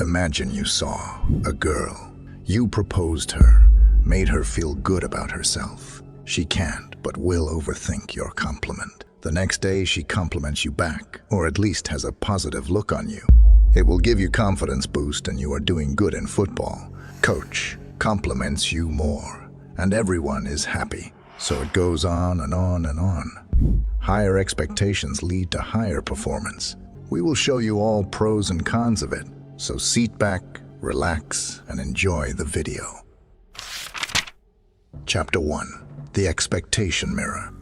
Imagine you saw a girl. You proposed her, made her feel good about herself. She can't but will overthink your compliment. The next day she compliments you back, or at least has a positive look on you. It will give you confidence boost and you are doing good in football. Coach compliments you more, and everyone is happy. So it goes on and on and on. Higher expectations lead to higher performance. We will show you all pros and cons of it, so sit back, relax, and enjoy the video. Chapter 1. The Expectation Mirror.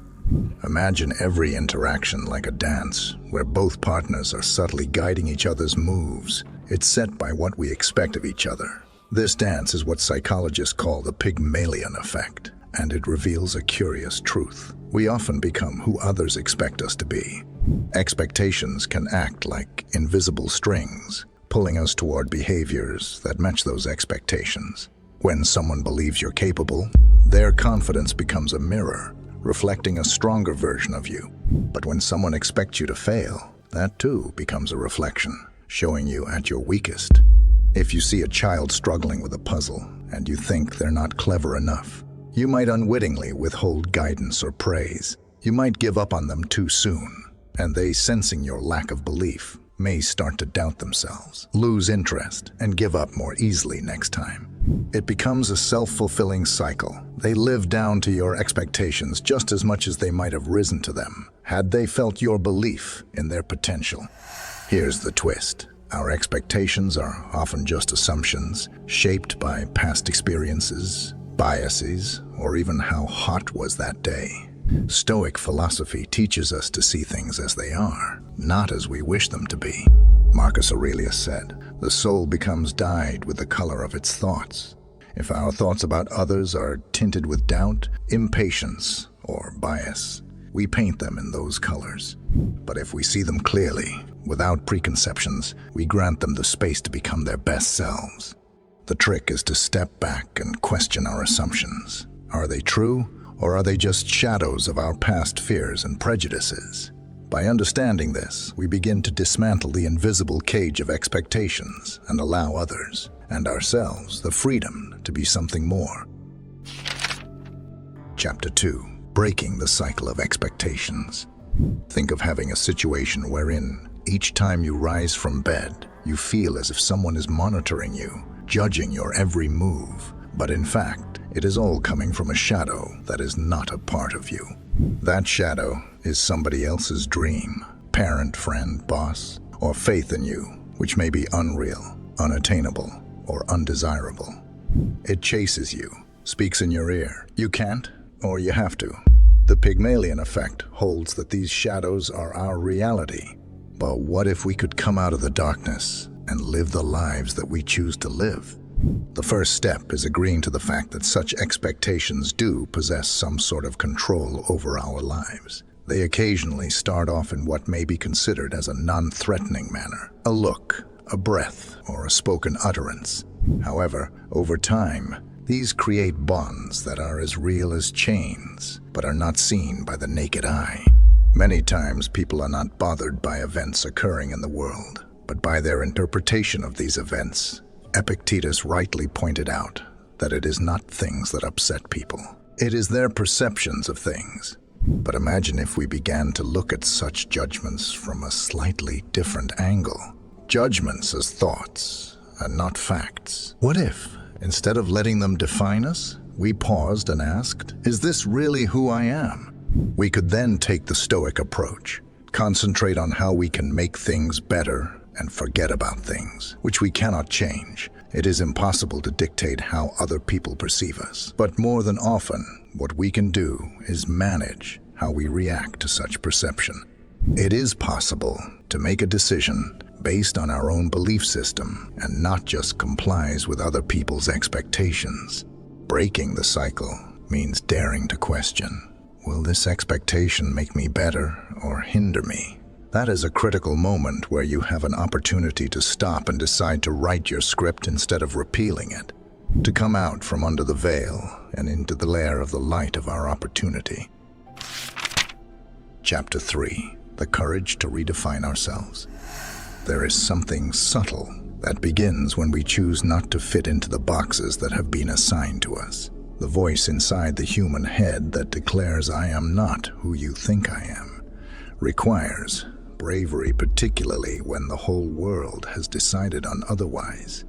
Imagine every interaction like a dance, where both partners are subtly guiding each other's moves. It's set by what we expect of each other. This dance is what psychologists call the Pygmalion Effect, and it reveals a curious truth. We often become who others expect us to be. Expectations can act like invisible strings, pulling us toward behaviors that match those expectations. When someone believes you're capable, their confidence becomes a mirror, reflecting a stronger version of you. But when someone expects you to fail, that too becomes a reflection, showing you at your weakest. If you see a child struggling with a puzzle and you think they're not clever enough, you might unwittingly withhold guidance or praise. You might give up on them too soon, and they, sensing your lack of belief, may start to doubt themselves, lose interest, and give up more easily next time. It becomes a self-fulfilling cycle. They live down to your expectations just as much as they might have risen to them, had they felt your belief in their potential. Here's the twist. Our expectations are often just assumptions, shaped by past experiences, biases, or even how hot was that day. Stoic philosophy teaches us to see things as they are, not as we wish them to be. Marcus Aurelius said, "The soul becomes dyed with the color of its thoughts." If our thoughts about others are tinted with doubt, impatience, or bias, we paint them in those colors. But if we see them clearly, without preconceptions, we grant them the space to become their best selves. The trick is to step back and question our assumptions. Are they true, or are they just shadows of our past fears and prejudices? By understanding this, we begin to dismantle the invisible cage of expectations and allow others, and ourselves, the freedom to be something more. Chapter 2. Breaking the Cycle of Expectations. Think of having a situation wherein, each time you rise from bed, you feel as if someone is monitoring you, judging your every move. But in fact, it is all coming from a shadow that is not a part of you. That shadow is somebody else's dream, parent, friend, boss, or faith in you, which may be unreal, unattainable, or undesirable. It chases you, speaks in your ear. You can't, or you have to. The Pygmalion Effect holds that these shadows are our reality. But what if we could come out of the darkness and live the lives that we choose to live? The first step is agreeing to the fact that such expectations do possess some sort of control over our lives. They occasionally start off in what may be considered as a non-threatening manner, a look, a breath, or a spoken utterance. However, over time, these create bonds that are as real as chains, but are not seen by the naked eye. Many times people are not bothered by events occurring in the world, but by their interpretation of these events. Epictetus rightly pointed out that it is not things that upset people. It is their perceptions of things. But imagine if we began to look at such judgments from a slightly different angle. Judgments as thoughts and not facts. What if, instead of letting them define us, we paused and asked, is this really who I am? We could then take the Stoic approach, concentrate on how we can make things better and forget about things which we cannot change. It is impossible to dictate how other people perceive us. But more than often, what we can do is manage how we react to such perception. It is possible to make a decision based on our own belief system and not just complies with other people's expectations. Breaking the cycle means daring to question, will this expectation make me better or hinder me? That is a critical moment where you have an opportunity to stop and decide to write your script instead of repealing it, to come out from under the veil and into the lair of the light of our opportunity. Chapter 3. The Courage to Redefine Ourselves. There is something subtle That begins when we choose not to fit into the boxes that have been assigned to us. The voice inside the human head that declares "I am not who you think I am" requires bravery, particularly when the whole world has decided on otherwise.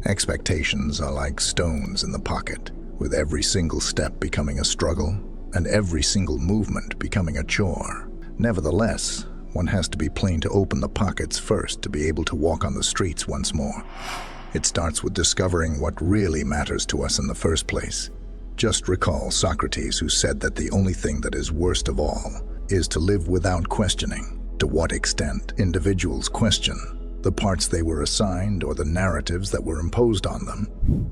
Expectations are like stones in the pocket, with every single step becoming a struggle and every single movement becoming a chore. Nevertheless, one has to be plain to open the pockets first to be able to walk on the streets once more. It starts with discovering what really matters to us in the first place. Just recall Socrates, who said that the only thing that is worst of all is to live without questioning. To what extent individuals question the parts they were assigned or the narratives that were imposed on them?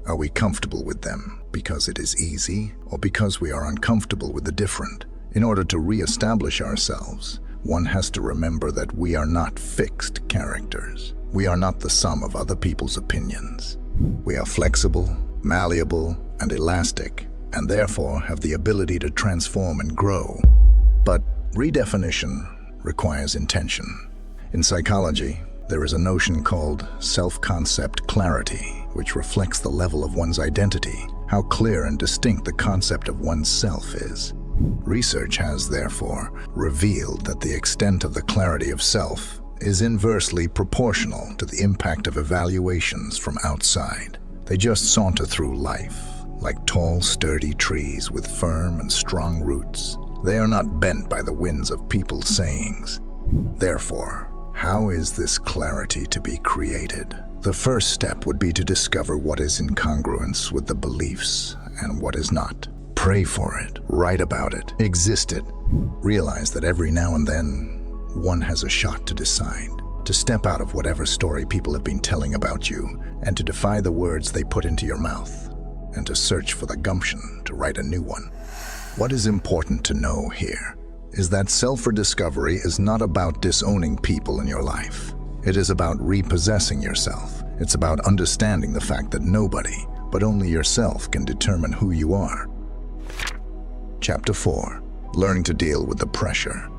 Are we comfortable with them because it is easy, or because we are uncomfortable with the different? In order to re-establish ourselves, one has to remember that we are not fixed characters. We are not the sum of other people's opinions. We are flexible, malleable, and elastic, and therefore have the ability to transform and grow. But redefinition requires intention. In psychology, there is a notion called self-concept clarity, which reflects the level of one's identity, how clear and distinct the concept of oneself is. Research has, therefore, revealed that the extent of the clarity of self is inversely proportional to the impact of evaluations from outside. They just saunter through life like tall, sturdy trees with firm and strong roots. They are not bent by the winds of people's sayings. Therefore, how is this clarity to be created? The first step would be to discover what is in congruence with the beliefs and what is not. Pray for it, write about it, exist it. Realize that every now and then, one has a shot to decide, to step out of whatever story people have been telling about you, and to defy the words they put into your mouth, and to search for the gumption to write a new one. What is important to know here is that self-rediscovery is not about disowning people in your life. It is about repossessing yourself. It's about understanding the fact that nobody, but only yourself, can determine who you are. Chapter 4. Learning to deal with the pressure.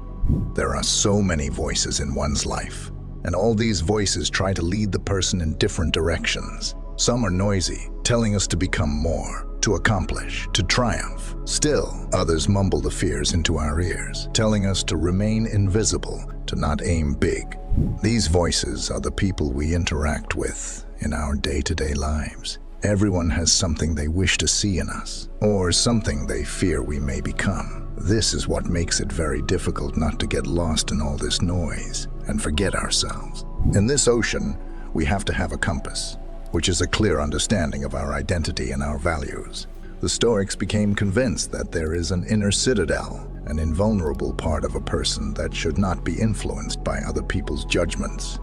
There are so many voices in one's life, and all these voices try to lead the person in different directions. Some are noisy, telling us to become more, to accomplish, to triumph. Still, others mumble the fears into our ears, telling us to remain invisible, to not aim big. These voices are the people we interact with in our day-to-day lives. Everyone has something they wish to see in us, or something they fear we may become. This is what makes it very difficult not to get lost in all this noise and forget ourselves. In this ocean, we have to have a compass, which is a clear understanding of our identity and our values. The Stoics became convinced that there is an inner citadel, an invulnerable part of a person that should not be influenced by other people's judgments.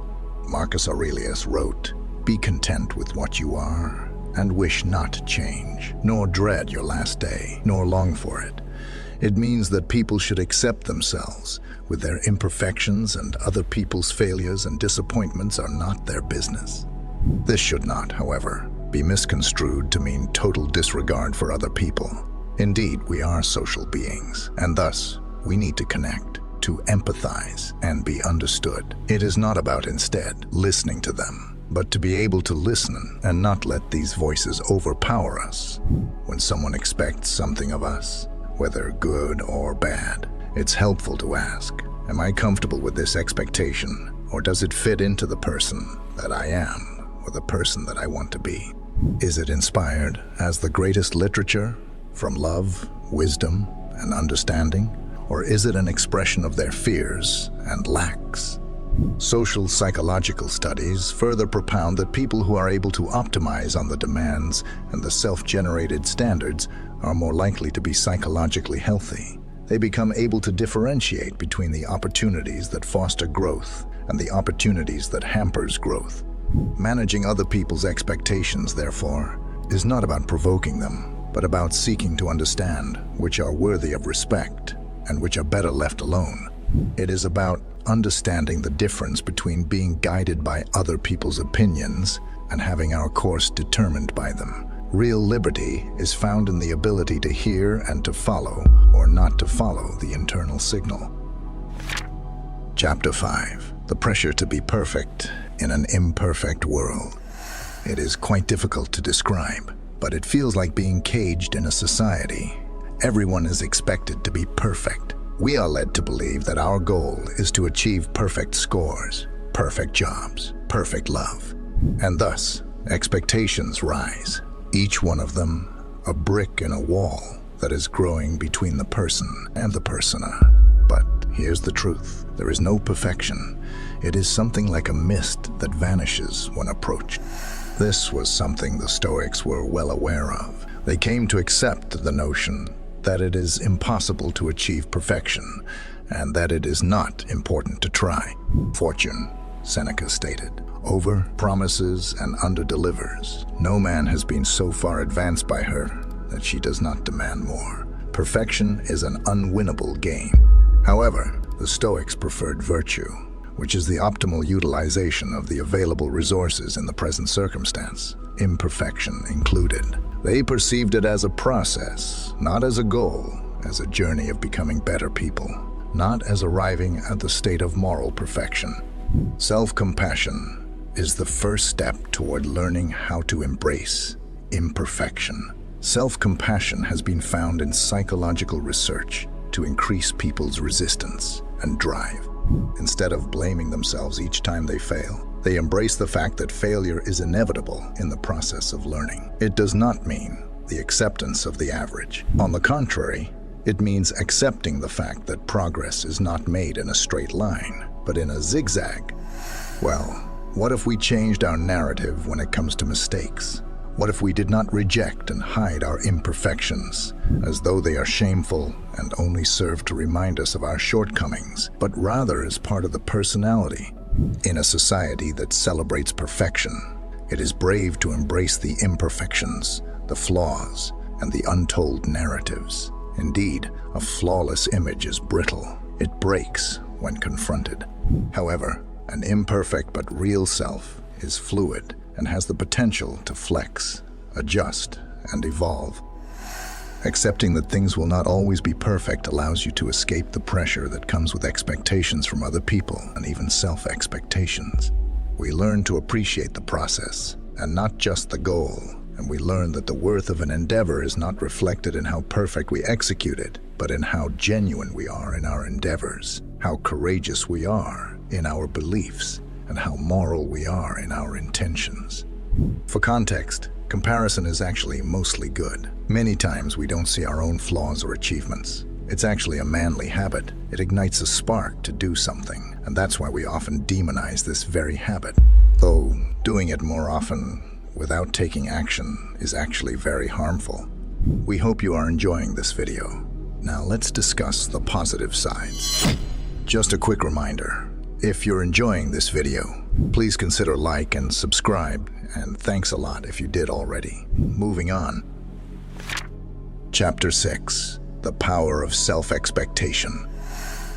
Marcus Aurelius wrote, "Be content with what you are, and wish not to change, nor dread your last day, nor long for it." It means that people should accept themselves with their imperfections, and other people's failures and disappointments are not their business. This should not, however, be misconstrued to mean total disregard for other people. Indeed, we are social beings, and thus we need to connect, to empathize, and be understood. It is not about instead listening to them, but to be able to listen and not let these voices overpower us. When someone expects something of us, whether good or bad, it's helpful to ask, am I comfortable with this expectation, or does it fit into the person that I am, or the person that I want to be? Is it inspired as the greatest literature from love, wisdom, and understanding, or is it an expression of their fears and lacks? Social psychological studies further propound that people who are able to optimize on the demands and the self-generated standards are more likely to be psychologically healthy. They become able to differentiate between the opportunities that foster growth and the opportunities that hampers growth. Managing other people's expectations, therefore, is not about provoking them, but about seeking to understand which are worthy of respect and which are better left alone. It is about understanding the difference between being guided by other people's opinions and having our course determined by them. Real liberty is found in the ability to hear and to follow, or not to follow, the internal signal. Chapter 5. The pressure to be perfect in an imperfect world. It is quite difficult to describe, but it feels like being caged in a society. Everyone is expected to be perfect. We are led to believe that our goal is to achieve perfect scores, perfect jobs, perfect love. And thus, expectations rise, each one of them a brick in a wall that is growing between the person and the persona. But here's the truth. There is no perfection. It is something like a mist that vanishes when approached. This was something the Stoics were well aware of. They came to accept the notion that it is impossible to achieve perfection, and that it is not important to try. Fortune, Seneca stated, over-promises and under-delivers. No man has been so far advanced by her that she does not demand more. Perfection is an unwinnable game. However, the Stoics preferred virtue, which is the optimal utilization of the available resources in the present circumstance, imperfection included. They perceived it as a process, not as a goal, as a journey of becoming better people, not as arriving at the state of moral perfection. Self-compassion is the first step toward learning how to embrace imperfection. Self-compassion has been found in psychological research to increase people's resistance and drive. Instead of blaming themselves each time they fail, they embrace the fact that failure is inevitable in the process of learning. It does not mean the acceptance of the average. On the contrary, it means accepting the fact that progress is not made in a straight line, but in a zigzag. Well, what if we changed our narrative when it comes to mistakes? What if we did not reject and hide our imperfections as though they are shameful and only serve to remind us of our shortcomings, but rather as part of the personality? In a society that celebrates perfection, it is brave to embrace the imperfections, the flaws, and the untold narratives. Indeed, a flawless image is brittle. It breaks when confronted. However, an imperfect but real self is fluid and has the potential to flex, adjust, and evolve. Accepting that things will not always be perfect allows you to escape the pressure that comes with expectations from other people and even self-expectations. We learn to appreciate the process and not just the goal, and we learn that the worth of an endeavor is not reflected in how perfect we execute it, but in how genuine we are in our endeavors, how courageous we are in our beliefs, and how moral we are in our intentions. For context, comparison is actually mostly good. Many times we don't see our own flaws or achievements. It's actually a manly habit. It ignites a spark to do something, and that's why we often demonize this very habit. Though doing it more often without taking action is actually very harmful. We hope you are enjoying this video. Now let's discuss the positive sides. Just a quick reminder, if you're enjoying this video, please consider like and subscribe, and thanks a lot if you did already. Moving on. Chapter 6. The Power of Self-Expectation.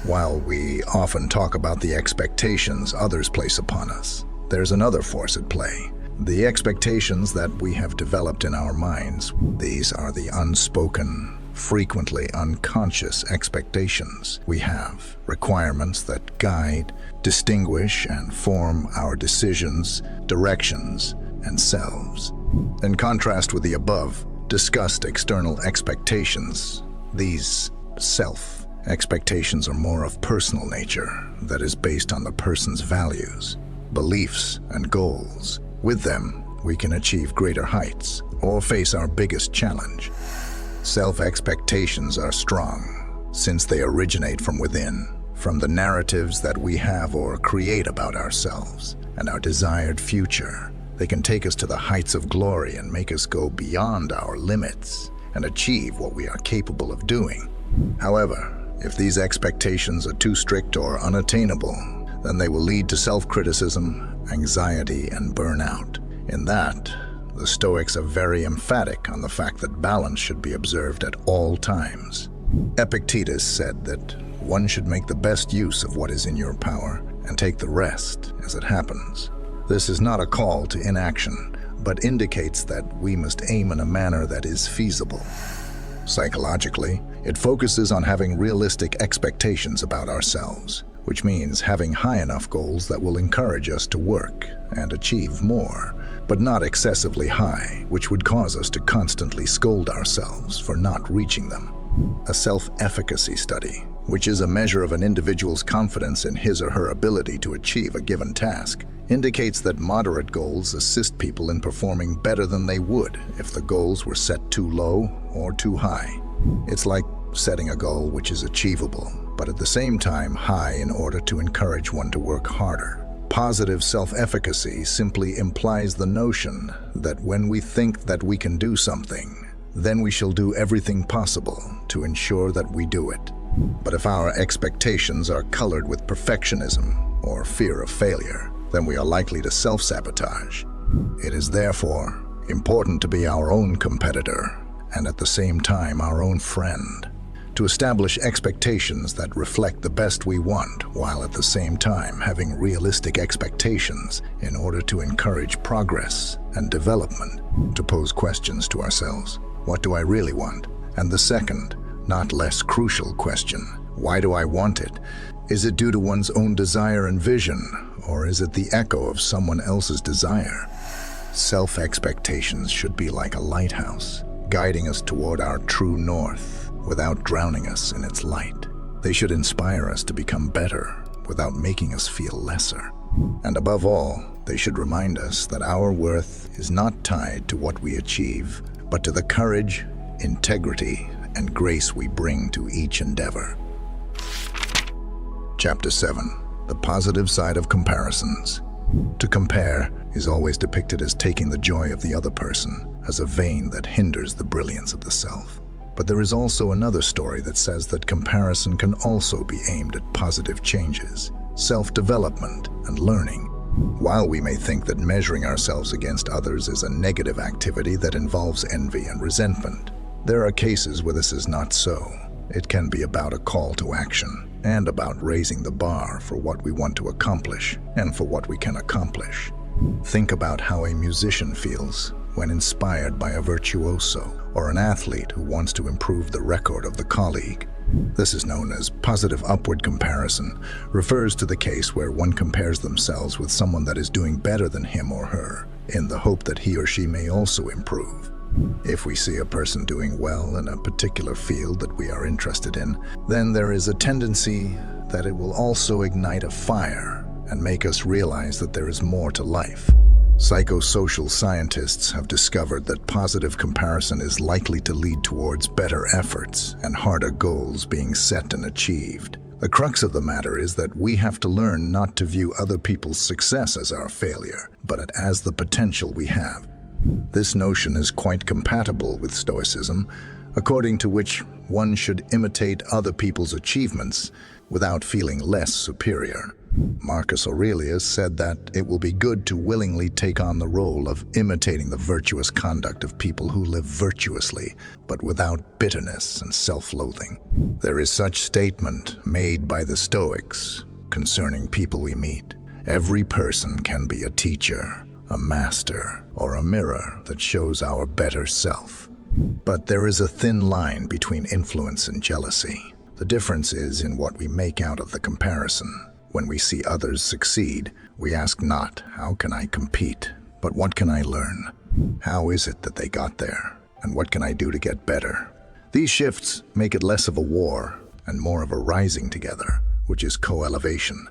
While we often talk about the expectations others place upon us, there's another force at play. The expectations that we have developed in our minds. These are the unspoken, frequently unconscious expectations we have, requirements that guide, distinguish, and form our decisions, directions, and selves. In contrast with the above discussed external expectations, these self-expectations are more of personal nature that is based on the person's values, beliefs, and goals. With them, we can achieve greater heights or face our biggest challenge. Self-expectations are strong since they originate from within, from the narratives that we have or create about ourselves and our desired future. They can take us to the heights of glory and make us go beyond our limits and achieve what we are capable of doing. However, if these expectations are too strict or unattainable, then they will lead to self-criticism, anxiety, and burnout. In that, the Stoics are very emphatic on the fact that balance should be observed at all times. Epictetus said that one should make the best use of what is in your power and take the rest as it happens. This is not a call to inaction, but indicates that we must aim in a manner that is feasible. Psychologically, it focuses on having realistic expectations about ourselves. which means having high enough goals that will encourage us to work and achieve more, but not excessively high, which would cause us to constantly scold ourselves for not reaching them. A self-efficacy study, which is a measure of an individual's confidence in his or her ability to achieve a given task, indicates that moderate goals assist people in performing better than they would if the goals were set too low or too high. It's like setting a goal which is achievable, but at the same time high in order to encourage one to work harder. Positive self-efficacy simply implies the notion that when we think that we can do something, then we shall do everything possible to ensure that we do it. But if our expectations are colored with perfectionism or fear of failure, then we are likely to self-sabotage. It is therefore important to be our own competitor and at the same time our own friend, to establish expectations that reflect the best we want while at the same time having realistic expectations in order to encourage progress and development, to pose questions to ourselves. What do I really want? And the second, not less crucial question, why do I want it? Is it due to one's own desire and vision, or is it the echo of someone else's desire? Self-expectations should be like a lighthouse, guiding us toward our true north without drowning us in its light. They should inspire us to become better without making us feel lesser. And above all, they should remind us that our worth is not tied to what we achieve, but to the courage, integrity, and grace we bring to each endeavor. Chapter 7. The positive side of comparisons. To compare is always depicted as taking the joy of the other person as a vein that hinders the brilliance of the self. But there is also another story that says that comparison can also be aimed at positive changes, self-development, and learning. While we may think that measuring ourselves against others is a negative activity that involves envy and resentment, there are cases where this is not so. It can be about a call to action and about raising the bar for what we want to accomplish and for what we can accomplish. Think about how a musician feels when inspired by a virtuoso or an athlete who wants to improve the record of the colleague. This is known as positive upward comparison, refers to the case where one compares themselves with someone that is doing better than him or her, in the hope that he or she may also improve. If we see a person doing well in a particular field that we are interested in, then there is a tendency that it will also ignite a fire and make us realize that there is more to life. Psychosocial scientists have discovered that positive comparison is likely to lead towards better efforts and harder goals being set and achieved. The crux of the matter is that we have to learn not to view other people's success as our failure, but as the potential we have. This notion is quite compatible with Stoicism, according to which one should imitate other people's achievements without feeling less superior. Marcus Aurelius said that it will be good to willingly take on the role of imitating the virtuous conduct of people who live virtuously, but without bitterness and self-loathing. There is such statement made by the Stoics concerning people we meet. Every person can be a teacher, a master, or a mirror that shows our better self. But there is a thin line between influence and jealousy. The difference is in what we make out of the comparison. When we see others succeed, we ask not, how can I compete, but what can I learn? How is it that they got there? And what can I do to get better? These shifts make it less of a war and more of a rising together, which is co-elevation.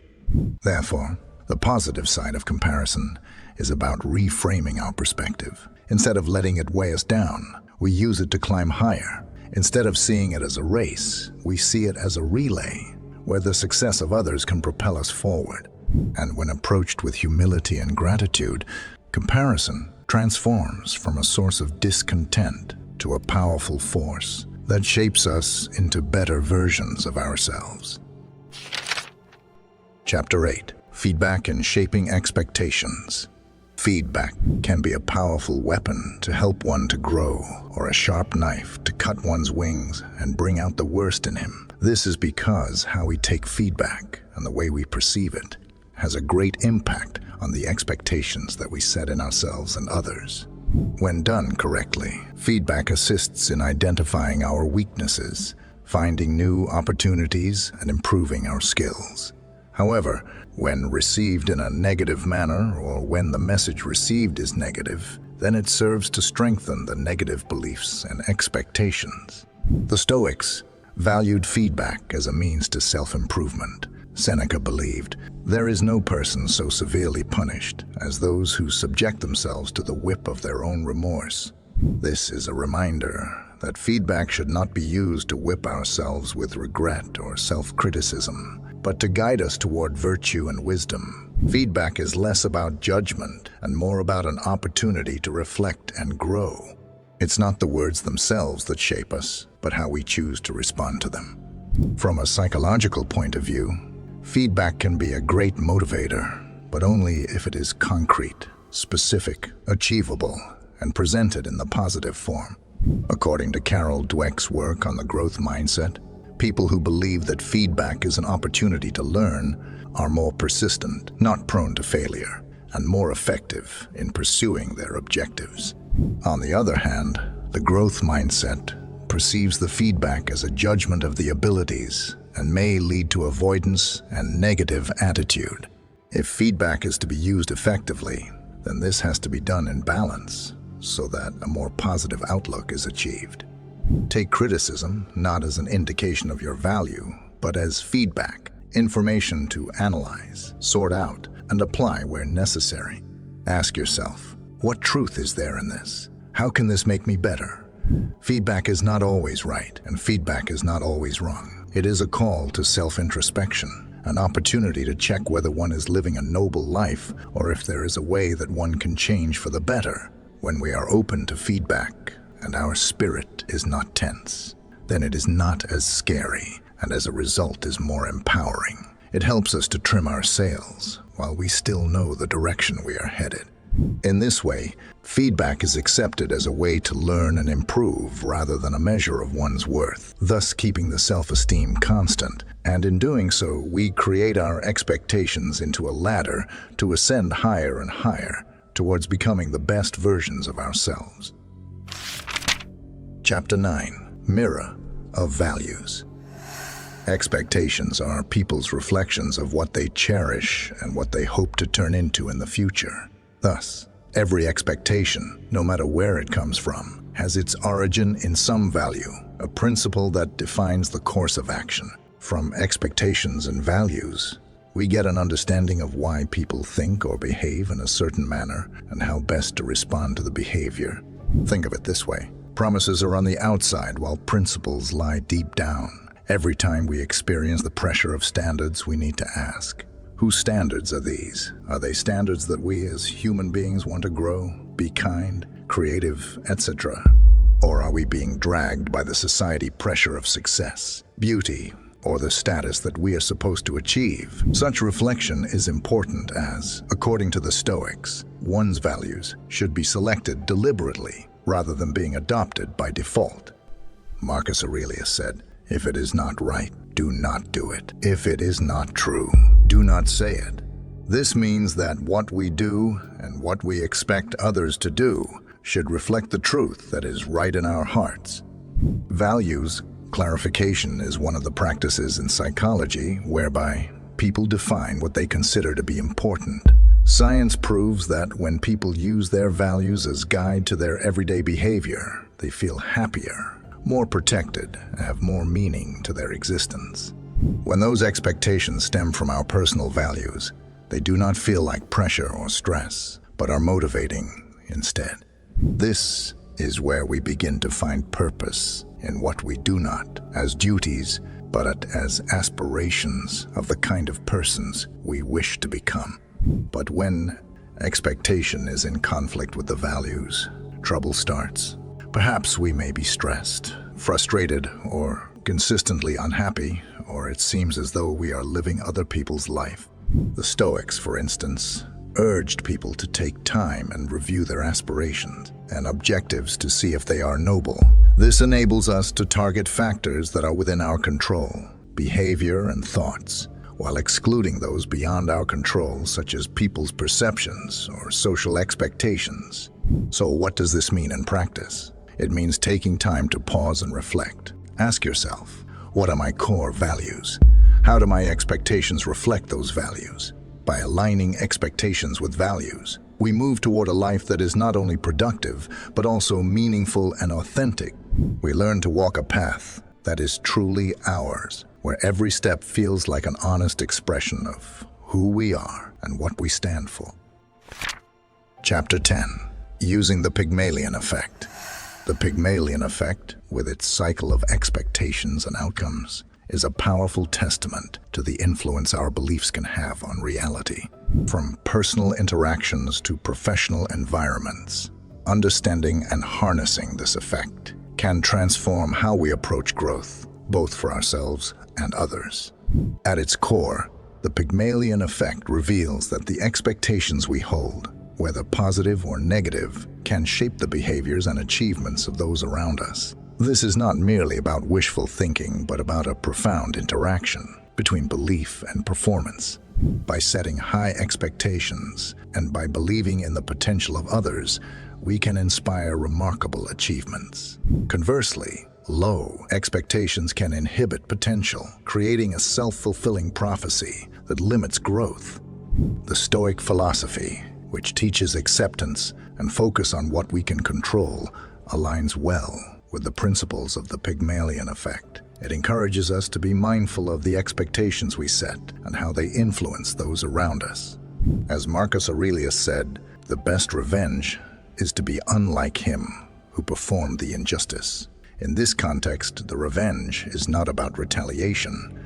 Therefore, the positive side of comparison is about reframing our perspective. Instead of letting it weigh us down, we use it to climb higher. Instead of seeing it as a race, we see it as a relay, where the success of others can propel us forward. And when approached with humility and gratitude, comparison transforms from a source of discontent to a powerful force that shapes us into better versions of ourselves. Chapter 8. Feedback and Shaping Expectations. Feedback can be a powerful weapon to help one to grow, or a sharp knife to cut one's wings and bring out the worst in him. This is because how we take feedback and the way we perceive it has a great impact on the expectations that we set in ourselves and others. When done correctly, feedback assists in identifying our weaknesses, finding new opportunities, and improving our skills. However, when received in a negative manner, or when the message received is negative, then it serves to strengthen the negative beliefs and expectations. The Stoics valued feedback as a means to self-improvement. Seneca believed, "There is no person so severely punished as those who subject themselves to the whip of their own remorse." This is a reminder that feedback should not be used to whip ourselves with regret or self-criticism, but to guide us toward virtue and wisdom. Feedback is less about judgment and more about an opportunity to reflect and grow. It's not the words themselves that shape us, but how we choose to respond to them. From a psychological point of view, feedback can be a great motivator, but only if it is concrete, specific, achievable, and presented in the positive form. According to Carol Dweck's work on the growth mindset, people who believe that feedback is an opportunity to learn are more persistent, not prone to failure, and more effective in pursuing their objectives. On the other hand, the growth mindset perceives the feedback as a judgment of the abilities and may lead to avoidance and negative attitude. If feedback is to be used effectively, then this has to be done in balance so that a more positive outlook is achieved. Take criticism not as an indication of your value, but as feedback, information to analyze, sort out, and apply where necessary. Ask yourself, what truth is there in this? How can this make me better? Feedback is not always right, and feedback is not always wrong. It is a call to self-introspection, an opportunity to check whether one is living a noble life or if there is a way that one can change for the better. When we are open to feedback and our spirit is not tense, then it is not as scary and as a result is more empowering. It helps us to trim our sails while we still know the direction we are headed. In this way, feedback is accepted as a way to learn and improve rather than a measure of one's worth, thus keeping the self-esteem constant. And in doing so, we create our expectations into a ladder to ascend higher and higher towards becoming the best versions of ourselves. Chapter 9. Mirror of Values. Expectations are people's reflections of what they cherish and what they hope to turn into in the future. Thus, every expectation, no matter where it comes from, has its origin in some value, a principle that defines the course of action. From expectations and values, we get an understanding of why people think or behave in a certain manner and how best to respond to the behavior. Think of it this way. Promises are on the outside while principles lie deep down. Every time we experience the pressure of standards, we need to ask, whose standards are these? Are they standards that we as human beings want to grow, be kind, creative, etc.? Or are we being dragged by the society pressure of success, beauty, or the status that we are supposed to achieve? Such reflection is important as, according to the Stoics, one's values should be selected deliberately rather than being adopted by default. Marcus Aurelius said, "If it is not right, do not do it. If it is not true, do not say it." This means that what we do and what we expect others to do should reflect the truth that is right in our hearts. Values clarification is one of the practices in psychology whereby people define what they consider to be important. Science proves that when people use their values as guide to their everyday behavior, they feel happier, more protected, and have more meaning to their existence. When those expectations stem from our personal values, they do not feel like pressure or stress, but are motivating instead. This is where we begin to find purpose in what we do not as duties, but as aspirations of the kind of persons we wish to become. But when expectation is in conflict with the values, trouble starts. Perhaps we may be stressed, frustrated, or consistently unhappy, or it seems as though we are living other people's life. The Stoics, for instance, urged people to take time and review their aspirations and objectives to see if they are noble. This enables us to target factors that are within our control, behavior and thoughts, while excluding those beyond our control, such as people's perceptions or social expectations. So what does this mean in practice? It means taking time to pause and reflect. Ask yourself, what are my core values? How do my expectations reflect those values? By aligning expectations with values, we move toward a life that is not only productive, but also meaningful and authentic. We learn to walk a path that is truly ours, where every step feels like an honest expression of who we are and what we stand for. Chapter 10. Using the Pygmalion Effect. The Pygmalion Effect, with its cycle of expectations and outcomes, is a powerful testament to the influence our beliefs can have on reality. From personal interactions to professional environments, understanding and harnessing this effect can transform how we approach growth, both for ourselves and others. At its core, the Pygmalion Effect reveals that the expectations we hold, whether positive or negative, can shape the behaviors and achievements of those around us. This is not merely about wishful thinking, but about a profound interaction between belief and performance. By setting high expectations and by believing in the potential of others, we can inspire remarkable achievements. Conversely, low expectations can inhibit potential, creating a self-fulfilling prophecy that limits growth. The Stoic philosophy, which teaches acceptance and focus on what we can control, aligns well with the principles of the Pygmalion Effect. It encourages us to be mindful of the expectations we set and how they influence those around us. As Marcus Aurelius said, the best revenge is to be unlike him who performed the injustice. In this context, the revenge is not about retaliation,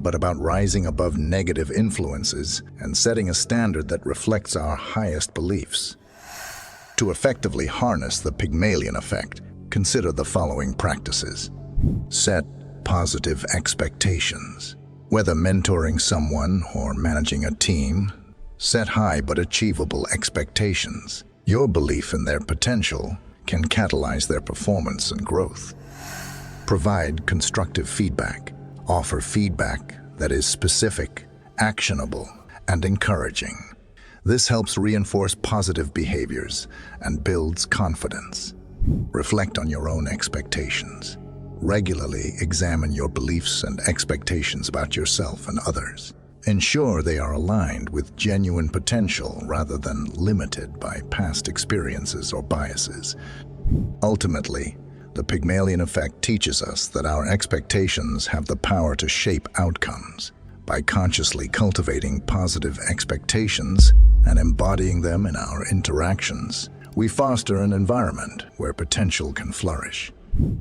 but about rising above negative influences and setting a standard that reflects our highest beliefs. To effectively harness the Pygmalion Effect, consider the following practices. Set positive expectations. Whether mentoring someone or managing a team, set high but achievable expectations. Your belief in their potential can catalyze their performance and growth. Provide constructive feedback. Offer feedback that is specific, actionable, and encouraging. This helps reinforce positive behaviors and builds confidence. Reflect on your own expectations. Regularly examine your beliefs and expectations about yourself and others. Ensure they are aligned with genuine potential rather than limited by past experiences or biases. Ultimately, the Pygmalion Effect teaches us that our expectations have the power to shape outcomes. By consciously cultivating positive expectations and embodying them in our interactions, we foster an environment where potential can flourish.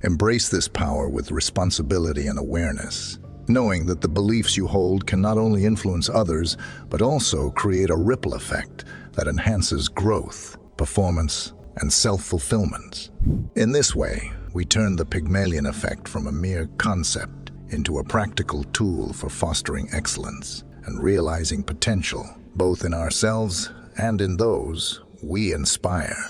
Embrace this power with responsibility and awareness, knowing that the beliefs you hold can not only influence others, but also create a ripple effect that enhances growth, performance, and self-fulfillment. In this way, we turn the Pygmalion Effect from a mere concept into a practical tool for fostering excellence and realizing potential, both in ourselves and in those we inspire.